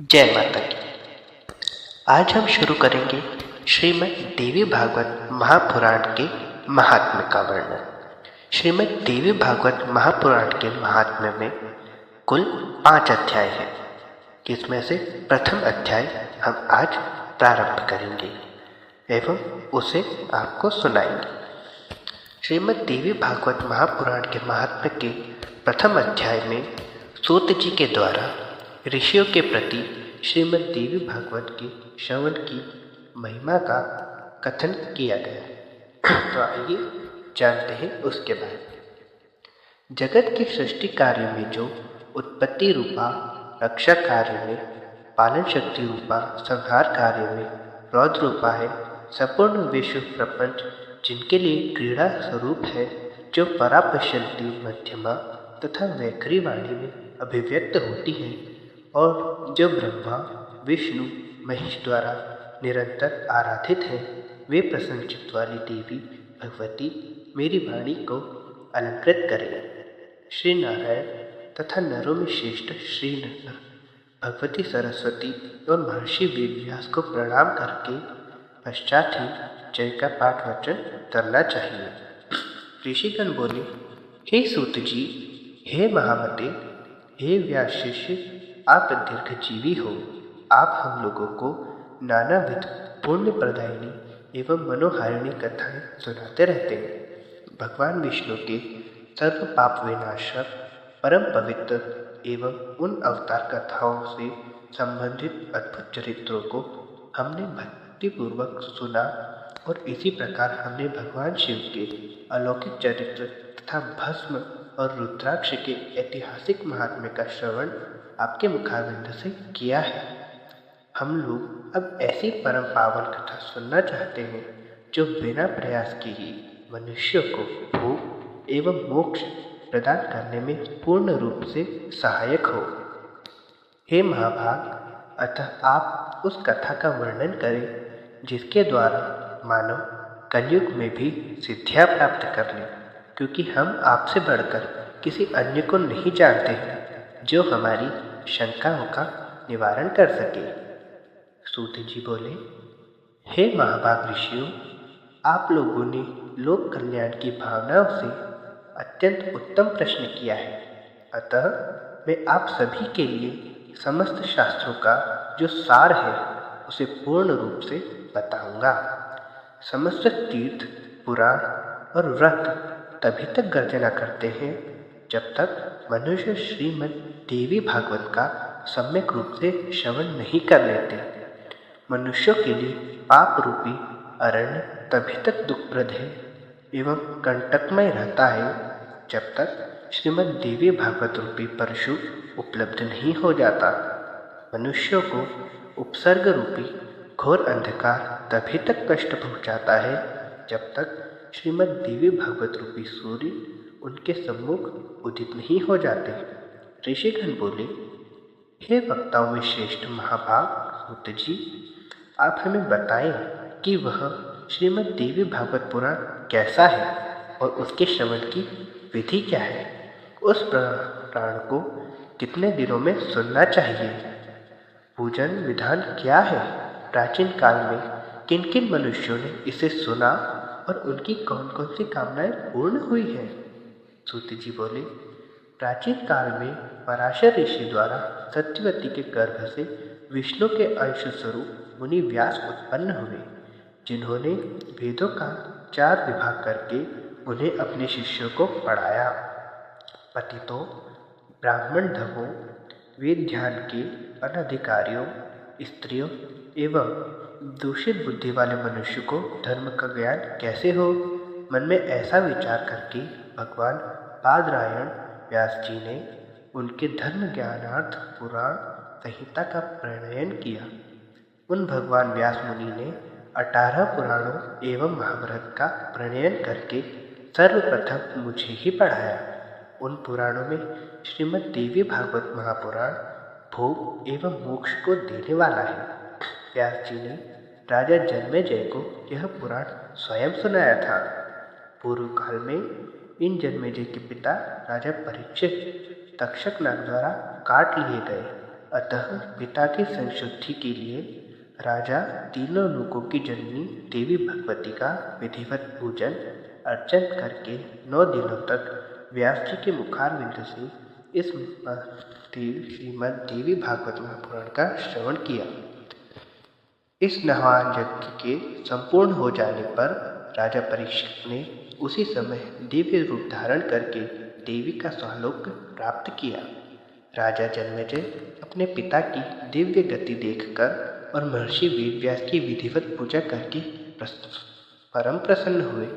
जय माता की। आज हम शुरू करेंगे श्रीमद् देवी भागवत महापुराण के महात्म्य का वर्णन। श्रीमद् देवी भागवत महापुराण के महात्म्य में कुल 5 अध्याय हैं, जिसमें से प्रथम अध्याय हम आज प्रारंभ करेंगे एवं उसे आपको सुनाएंगे। श्रीमद् देवी भागवत महापुराण के महात्म्य के प्रथम अध्याय में सूत जी के द्वारा ऋषियों के प्रति श्रीमद् देवी भागवत के श्रवण की महिमा का कथन किया गया। तो आइए जानते हैं उसके बारे में। जगत के सृष्टि कार्य में जो उत्पत्ति रूपा रक्षा कार्य में, पालन शक्ति रूपा संहार कार्य में रौद्र रूपा है, संपूर्ण विश्व प्रपंच जिनके लिए क्रीड़ा स्वरूप है, जो परापश्यंती मध्यमा तथा वैखरी वाणी में अभिव्यक्त होती है और जो ब्रह्मा विष्णु महेश द्वारा निरंतर आराधित है, वे प्रसन्नचित्त वाली देवी भगवती मेरी वाणी को अलंकृत करें। श्री नारायण तथा नरों में श्रेष्ठ श्री नर भगवती सरस्वती और महर्षि वेदव्यास को प्रणाम करके पश्चात ही जय का पाठ वचन करना चाहिए। ऋषिगण बोले, हे सूत जी, हे महामते, हे व्यास शिष्य, आप दीर्घजीवी हो। आप हम लोगों को नानाविध पुण्य प्रदायिनी एवं मनोहारिणी कथाएं सुनाते रहते हैं। भगवान विष्णु के सर्व पाप विनाशक परम पवित्र एवं उन अवतार कथाओं से संबंधित अद्भुत चरित्रों को हमने भक्तिपूर्वक सुना और इसी प्रकार हमने भगवान शिव के अलौकिक चरित्र तथा भस्म और रुद्राक्ष के ऐतिहासिक महात्म्य का श्रवण आपके मुखारविंद से किया है। हम लोग अब ऐसी परम पावन कथा सुनना चाहते हैं जो बिना प्रयास के ही मनुष्य को भोग एवं मोक्ष प्रदान करने में पूर्ण रूप से सहायक हो। हे महाभाग, अतः आप उस कथा का वर्णन करें जिसके द्वारा मानव कलयुग में भी सिद्धियां प्राप्त कर ले, क्योंकि हम आपसे बढ़कर किसी अन्य को नहीं जानते हैं जो हमारी शंकाओं का निवारण कर सके। सूत जी बोले, हे महाभाग ऋषियों, आप लोगों ने लोक कल्याण की भावनाओं से अत्यंत उत्तम प्रश्न किया है। अतः मैं आप सभी के लिए समस्त शास्त्रों का जो सार है उसे पूर्ण रूप से बताऊंगा। समस्त तीर्थ, पुराण और व्रत तभी तक गर्जना करते हैं जब तक मनुष्य श्रीमद् देवी भागवत का सम्यक रूप से श्रवण नहीं कर लेते। मनुष्यों के लिए पाप रूपी अरण्य तभी तक दुखप्रद है एवं कंटकमय रहता है जब तक श्रीमद् देवी भागवत रूपी परशु उपलब्ध नहीं हो जाता। मनुष्यों को उपसर्ग रूपी घोर अंधकार तभी तक कष्ट पहुंचाता है जब तक श्रीमद् देवी भागवत रूपी सूर्य उनके सम्मुख उदित नहीं हो जाते। ऋषिगण बोले, हे वक्ताओं में श्रेष्ठ महाभाग सूत जी, आप हमें बताएं कि वह श्रीमद् देवी भागवत पुराण कैसा है और उसके श्रवण की विधि क्या है। उस पुराण को कितने दिनों में सुनना चाहिए। पूजन विधान क्या है। प्राचीन काल में किन किन मनुष्यों ने इसे सुना और उनकी कौन कौन सी कामनाएं पूर्ण हुई हैं। सूत जी बोले, प्राचीन काल में पराशर ऋषि द्वारा सत्यवती के गर्भ से विष्णु के अंश स्वरूप मुनि व्यास उत्पन्न हुए, जिन्होंने वेदों का 4 विभाग करके उन्हें अपने शिष्यों को पढ़ाया। पतितों, ब्राह्मण धवों, वेद ध्यान के अनधिकारियों, स्त्रियों एवं दूषित बुद्धि वाले मनुष्य को धर्म का ज्ञान कैसे हो। मन में ऐसा विचार करके भगवान बादरायण व्यास जी ने उनके धर्म ज्ञानार्थ पुराण संहिता का प्रणयन किया। उन भगवान व्यास मुनि ने 18 पुराणों एवं महाभारत का प्रणयन करके सर्वप्रथम मुझे ही पढ़ाया। उन पुराणों में श्रीमद् देवी भागवत महापुराण भोग एवं मोक्ष को देने वाला है। व्यास जी ने राजा जन्मेजय को यह पुराण स्वयं सुनाया था। पूर्व काल में इन जन्मेजय के पिता राजा परीक्षित तक्षक नाग द्वारा काट लिए गए। अतः पिता की संशुद्धि के लिए राजा तीनों लोकों की जननी देवी भगवती का विधिवत पूजन अर्चन करके 9 दिनों तक व्यास जी के मुखारविंद से इस श्रीमद् देवी भागवत महापुराण का श्रवण किया। इस नवान यज्ञ के संपूर्ण हो जाने पर राजा परीक्षित ने उसी समय दिव्य रूप धारण करके देवी का स्वलोक प्राप्त किया। राजा जन्मेजय अपने पिता की दिव्य गति देखकर और महर्षि वेदव्यास की विधिवत पूजा करके परम प्रसन्न हुए।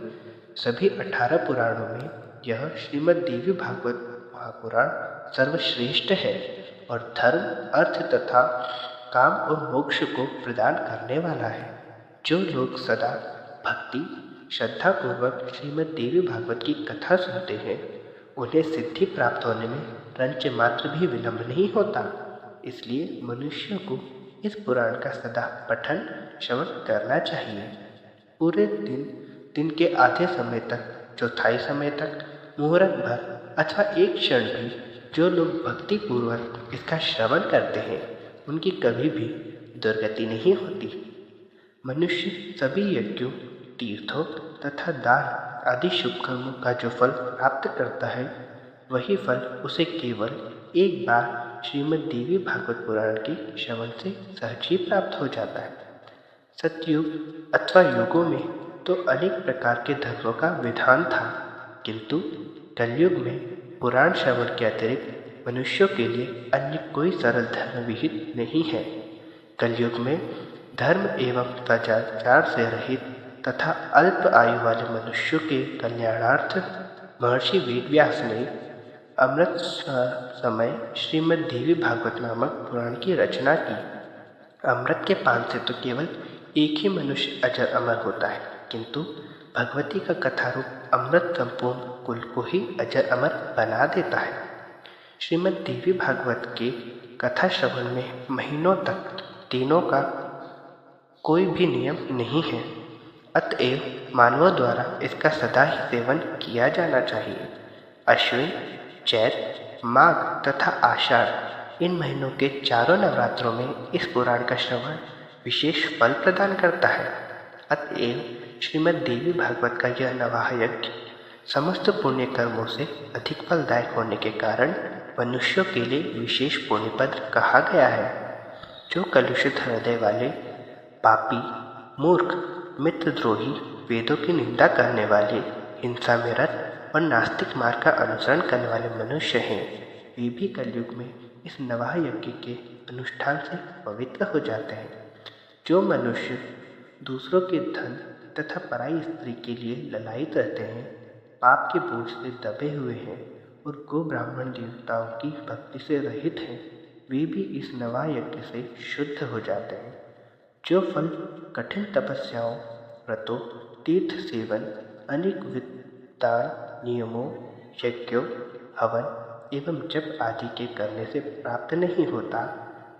सभी 18 पुराणों में यह श्रीमद् देवी भागवत महापुराण सर्वश्रेष्ठ है और धर्म, अर्थ तथा काम और मोक्ष को प्रदान करने वाला है। जो लोग सदा भक्ति श्रद्धा पूर्वक श्रीमद् देवी भागवत की कथा सुनते हैं उन्हें सिद्धि प्राप्त होने में रंच मात्र भी विलंब नहीं होता। इसलिए मनुष्य को इस पुराण का सदा पठन श्रवण करना चाहिए। पूरे दिन के आधे समय तक, चौथाई समय तक, मुहूर्त भर अथवा एक क्षण भी जो लोग भक्ति पूर्वक इसका श्रवण करते हैं उनकी कभी भी दुर्गति नहीं होती। मनुष्य सभी यज्ञों, तीर्थों तथा दान आदि शुभ कर्मों का जो फल प्राप्त करता है वही फल उसे केवल एक बार श्रीमद् देवी भागवत पुराण के श्रवण से सहज ही प्राप्त हो जाता है। सतयुग अथवा युगों में तो अनेक प्रकार के धर्मों का विधान था, किंतु कलयुग में पुराण श्रवण के अतिरिक्त मनुष्यों के लिए अन्य कोई सरल धर्म विहित नहीं है। कलयुग में धर्म एवं सदाचार से रहित तथा अल्प आयु वाले मनुष्यों के कल्याणार्थ महर्षि वेदव्यास ने अमृत समय श्रीमद् देवी भागवत नामक पुराण की रचना की। अमृत के पान से तो केवल एक ही मनुष्य अजर अमर होता है, किंतु भगवती का कथारूप अमृत संपूर्ण कुल को ही अजर अमर बना देता है। श्रीमद् देवी भागवत के कथा श्रवण में महीनों तक दिनों का कोई भी नियम नहीं है, अतएव मानवों द्वारा इसका सदा ही सेवन किया जाना चाहिए। अश्विन, चैत, माघ तथा आषाढ़ इन महीनों के चारों नवरात्रों में इस पुराण का श्रवण विशेष फल प्रदान करता है। अतएव श्रीमद् देवी भागवत का यह नवाह यज्ञ समस्त पुण्य कर्मों से अधिक फलदायक होने के कारण मनुष्यों के लिए विशेष पुण्यपद कहा गया है। जो कलुषित हृदय वाले, पापी, मूर्ख, मित्रद्रोही, वेदों की निंदा करने वाले, हिंसा में रत और नास्तिक मार्ग का अनुसरण करने वाले मनुष्य हैं, वे भी कलयुग में इस नवाह यज्ञ के अनुष्ठान से पवित्र हो जाते हैं। जो मनुष्य दूसरों के धन तथा पराई स्त्री के लिए ललायित रहते हैं, पाप के बोझ से दबे हुए हैं और गो ब्राह्मण देवताओं की भक्ति से रहित हैं, वे भी इस नवाह यज्ञ से शुद्ध हो जाते हैं। जो फल कठिन तपस्याओं, व्रतों, तीर्थ सेवन, अनेक विधान, नियमों, यज्ञों, हवन एवं जप आदि के करने से प्राप्त नहीं होता,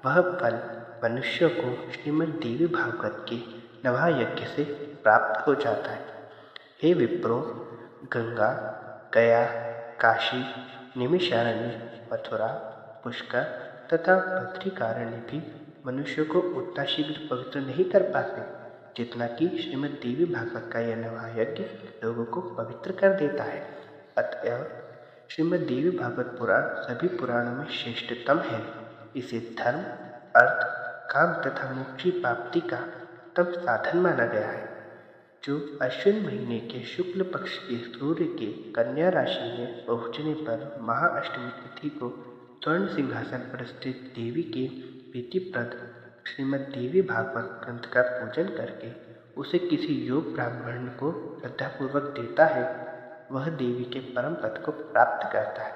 वह फल मनुष्य को श्रीमद् देवी भागवत के नवाह यज्ञ से प्राप्त हो जाता है। हे विप्रो, गंगा, गया, काशी, निमिषारण्य, मथुरा, पुष्कर तथा बद्रिकारण्य भी मनुष्य को उतना शीघ्र पवित्र नहीं कर पाते जितना कि श्रीमद् देवी भागवत का यह नवाह यज्ञ लोगों को पवित्र कर देता है। अतएव श्रीमद् देवी भागवत पुराण सभी पुराणों में श्रेष्ठतम है। इसे धर्म, अर्थ, काम तथा मोक्ष की प्राप्ति का उत्तम साधन माना गया है। जो अश्विन महीने के शुक्ल पक्ष के सूर्य के कन्या राशि में पहुँचने पर महाअष्टमी तिथि को स्वर्ण सिंहासन पर स्थित देवी के प्रीतिप्रद श्रीमद् देवी भागवत ग्रंथ का पूजन करके उसे किसी योग ब्राह्मण को श्रद्धापूर्वक देता है, वह देवी के परम पद को प्राप्त करता है।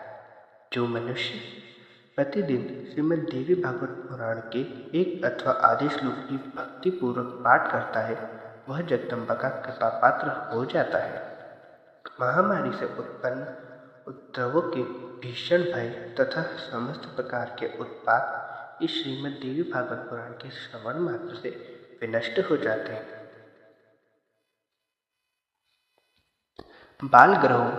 जो मनुष्य प्रतिदिन श्रीमद् देवी भागवत पुराण के एक अथवा आधे श्लोक की भक्तिपूर्वक पाठ करता है, वह जगदम्बा का कृपा पात्र हो जाता है। महामारी से उत्पन्न उपद्रवों के भीषण भय तथा समस्त प्रकार के उत्पात इस श्रीमद् देवी भागवत पुराण के श्रवण मात्र से विनष्ट हो जाते हैं। बाल ग्रहों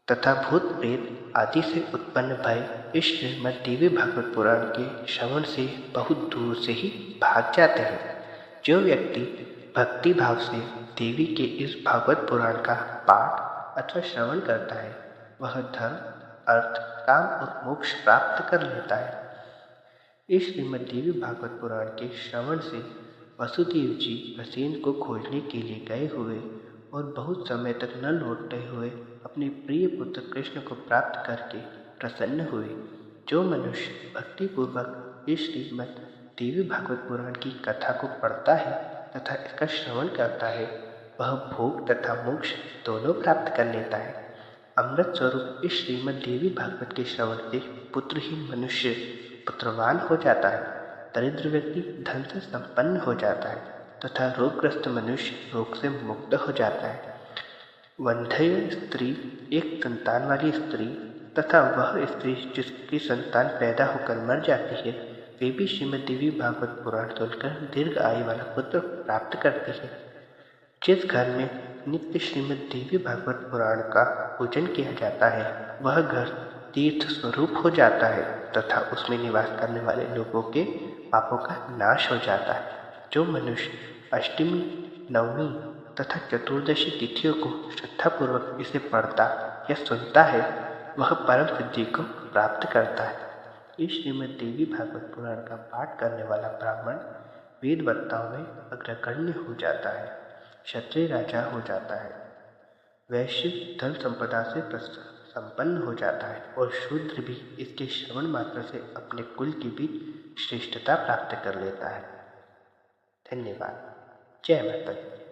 तथा भूत प्रेत आदि से उत्पन्न भय इस श्रीमद् देवी भागवत पुराण के श्रवण से बहुत दूर से ही भाग जाते हैं। जो व्यक्ति भक्ति भाव से देवी के इस भागवत पुराण का पाठ अथवा श्रवण करता है वह धन, अर्थ, काम और मोक्ष प्राप्त कर लेता है। इस श्रीमद् देवी भागवत पुराण के श्रवण से वसुदेव जी भीमसेन को खोजने के लिए गए हुए और बहुत समय तक न लौटते हुए अपने प्रिय पुत्र कृष्ण को प्राप्त करके प्रसन्न हुए। जो मनुष्य भक्तिपूर्वक इस श्रीमद् देवी भागवत पुराण की कथा को पढ़ता है तथा इसका श्रवण करता है वह भोग तथा मोक्ष दोनों प्राप्त कर लेता है। अमृत स्वरूप इस श्रीमद् देवी भागवत के श्रवण से पुत्रहीन मनुष्य पुत्रवान हो जाता है, दरिद्र व्यक्ति धन से संपन्न हो जाता है तथा रोगग्रस्त मनुष्य रोग से मुक्त हो जाता है। वंध्य स्त्री एक संतान वाली स्त्री तथा वह स्त्री जिसकी संतान पैदा होकर मर जाती है वे भी श्रीमद् देवी भागवत पुराण सुनकर दीर्घ आयु वाला पुत्र प्राप्त करती है। जिस घर में नित्य श्रीमद् देवी भागवत पुराण का पूजन किया जाता है वह घर तीर्थ स्वरूप हो जाता है तथा उसमें निवास करने वाले लोगों के पापों का नाश हो जाता है। जो मनुष्य अष्टमी, नवमी तथा चतुर्दशी तिथियों को श्रद्धापूर्वक इसे पढ़ता या सुनता है वह परम सिद्धि को प्राप्त करता है। इस श्रीमद् देवी भागवत पुराण का पाठ करने वाला ब्राह्मण वेद वक्ताओं में अग्रगण्य हो जाता है, क्षत्रिय राजा हो जाता है, वैश्य धन संपदा से संपन्न हो जाता है और शूद्र भी इसके श्रवण मात्र से अपने कुल की भी श्रेष्ठता प्राप्त कर लेता है। धन्यवाद। जय माता दी।